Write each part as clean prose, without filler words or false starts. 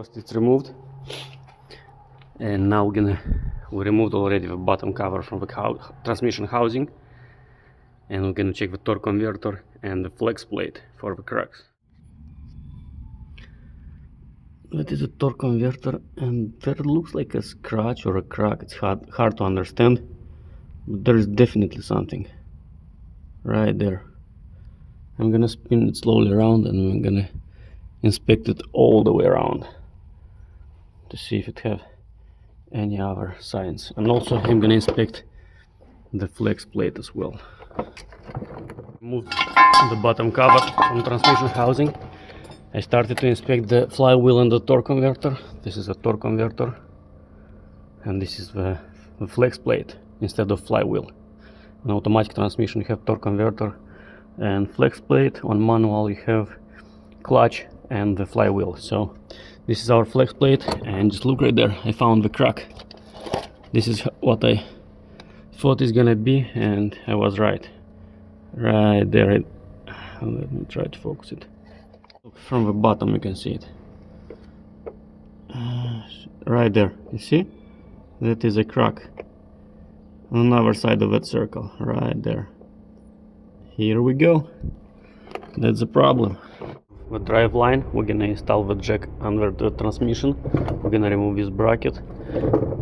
exhaust is removed, and now we removed already the bottom cover from the transmission housing, and we're gonna check the torque converter and the flex plate for the cracks. That is a torque converter, and there looks like a scratch or a crack. It's hard to understand, but there is definitely something right there. I'm gonna spin it slowly around, and I'm gonna inspect it all the way around to see if it have any other signs. And also I'm gonna inspect the flex plate as well. Moved the bottom cover from transmission housing. I started to inspect the flywheel and the torque converter. This is a torque converter, and this is the flex plate instead of flywheel. On automatic transmission you have torque converter and flex plate. On manual you have clutch and the flywheel. So this is our flex plate, and just look right there, I found the crack. This is what I thought it's gonna be, and I was right. Right there. Let me try to focus it. From the bottom you can see it. Right there, you see? That is a crack on the other side of that circle, right there. Here we go. That's the problem. The drive line, we're gonna install the jack under the transmission. We're gonna remove this bracket.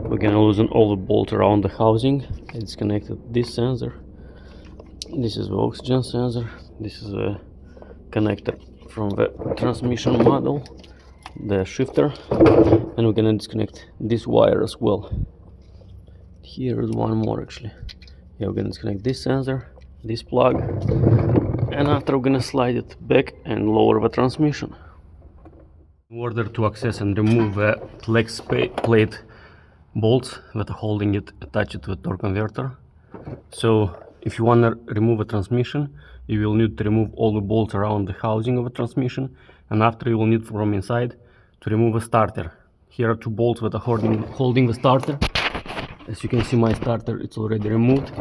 We're gonna loosen all the bolts around the housing. I disconnected this sensor. This is the oxygen sensor. This is a connector from the transmission module, the shifter, and we're gonna disconnect this wire as well. Here is one more actually. Yeah, we're gonna disconnect this sensor, this plug, and after we're gonna slide it back and lower the transmission. In order to access and remove the flex plate bolts that are holding it attached to the torque converter. So if you want to remove a transmission, you will need to remove all the bolts around the housing of the transmission, and after you will need from inside to remove a starter. Here are two bolts that are holding the starter. As you can see, my starter, it's already removed,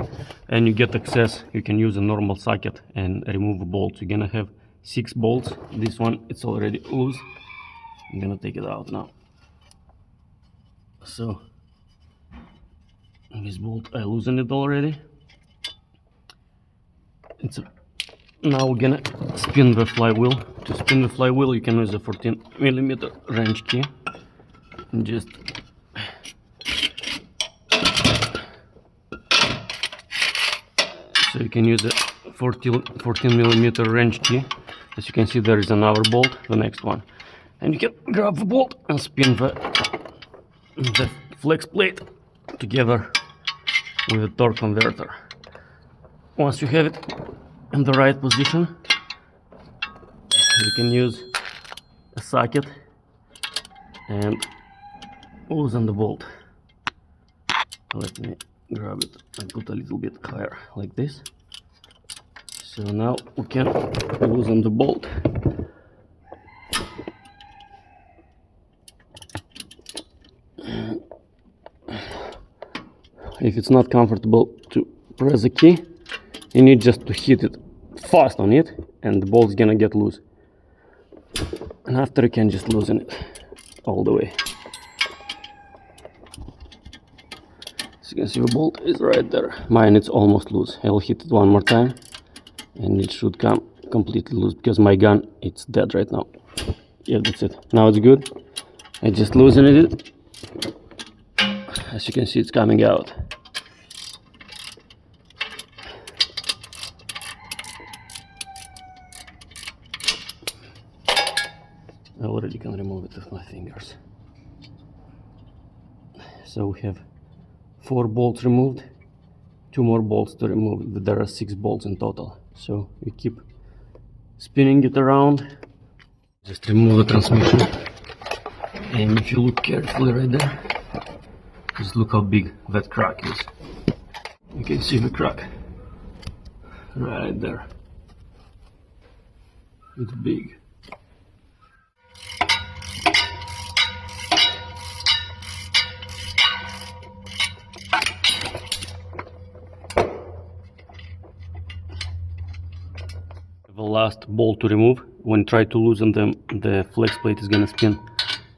and you get access. You can use a normal socket and remove the bolts. You're gonna have 6 bolts. This one, it's already loose. I'm gonna take it out now. So this bolt, I loosened it already. Now we're gonna spin the flywheel. To spin the flywheel you can use a 14mm wrench key, and just so you can use a 14mm wrench key. As you can see, there is another bolt, the next one, and you can grab the bolt and spin the flex plate together with the torque converter. Once you have it in the right position, you can use a socket and loosen the bolt. Let me grab it and put a little bit higher like this. So now we can loosen the bolt. If it's not comfortable to press the key, you need just to hit it fast on it, and the bolt's gonna get loose. And after, you can just loosen it all the way. As you can see, the bolt is right there. Mine, it's almost loose. I'll hit it one more time, and it should come completely loose, because my gun, it's dead right now. Yeah, that's it. Now it's good. I just loosened it. As you can see, it's coming out. I already can remove it with my fingers. So we have 4 bolts removed, 2 more bolts to remove. There are 6 bolts in total. So we keep spinning it around. Just remove the transmission, and if you look carefully right there, just look how big that crack is. You can see the crack right there. It's big. The last bolt to remove. When you try to loosen them, the flex plate is gonna spin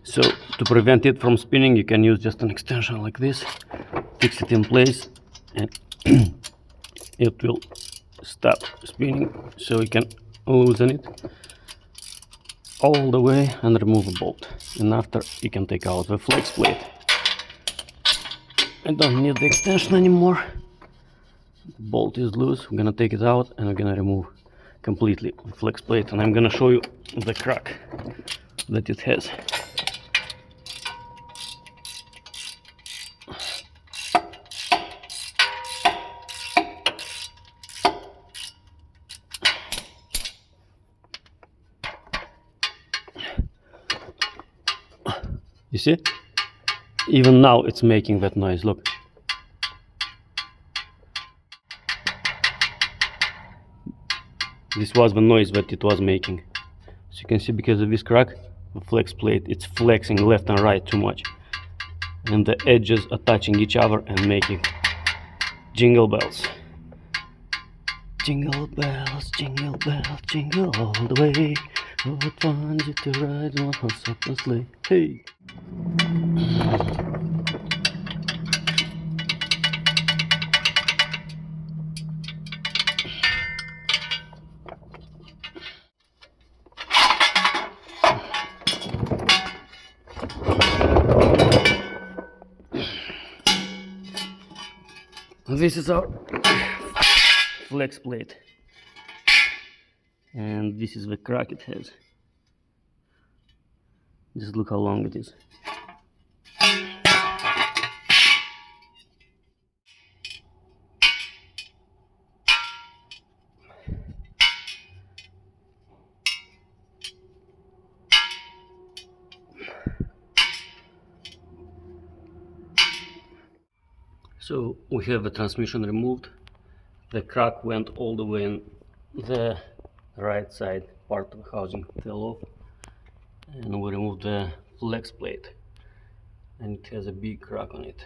So to prevent it from spinning, you can use just an extension like this, fix it in place, and it will stop spinning. So you can loosen it all the way and remove a bolt, and after you can take out the flex plate. I don't need the extension anymore. The bolt is loose. I'm gonna take it out and I'm gonna remove completely the flex plate, and I'm gonna show you the crack that it has. You see? Even now it's making that noise, look. This was the noise that it was making. So you can see, because of this crack, the flex plate, it's flexing left and right too much. And the edges are touching each other and making jingle bells. Jingle bells, jingle bells, jingle all the way. Oh, what fun is it to ride in one horse open sleigh. Hey! This is our flex plate, and this is the crack it has. Just look how long it is. So we have the transmission removed. The crack went all the way in the right side part of the housing, fell off, and we removed the flex plate, and it has a big crack on it.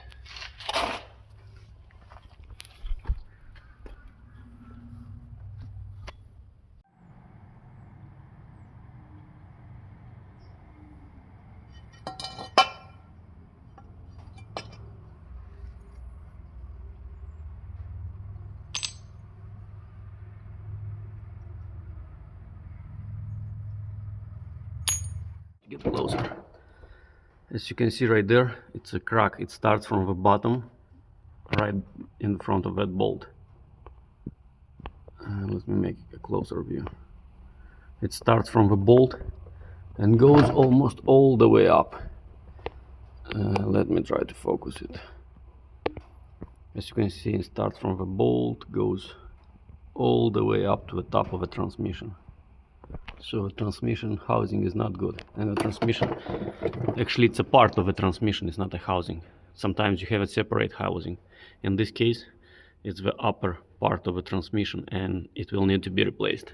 Get closer. As you can see right there, it's a crack. It starts from the bottom, right in front of that bolt. Let me make a closer view. It starts from the bolt and goes almost all the way up. Let me try to focus it. As you can see, it starts from the bolt, goes all the way up to the top of the transmission. So the transmission housing is not good, and the transmission, actually it's a part of the transmission, it's not a housing. Sometimes you have a separate housing. In this case, it's the upper part of the transmission, and it will need to be replaced.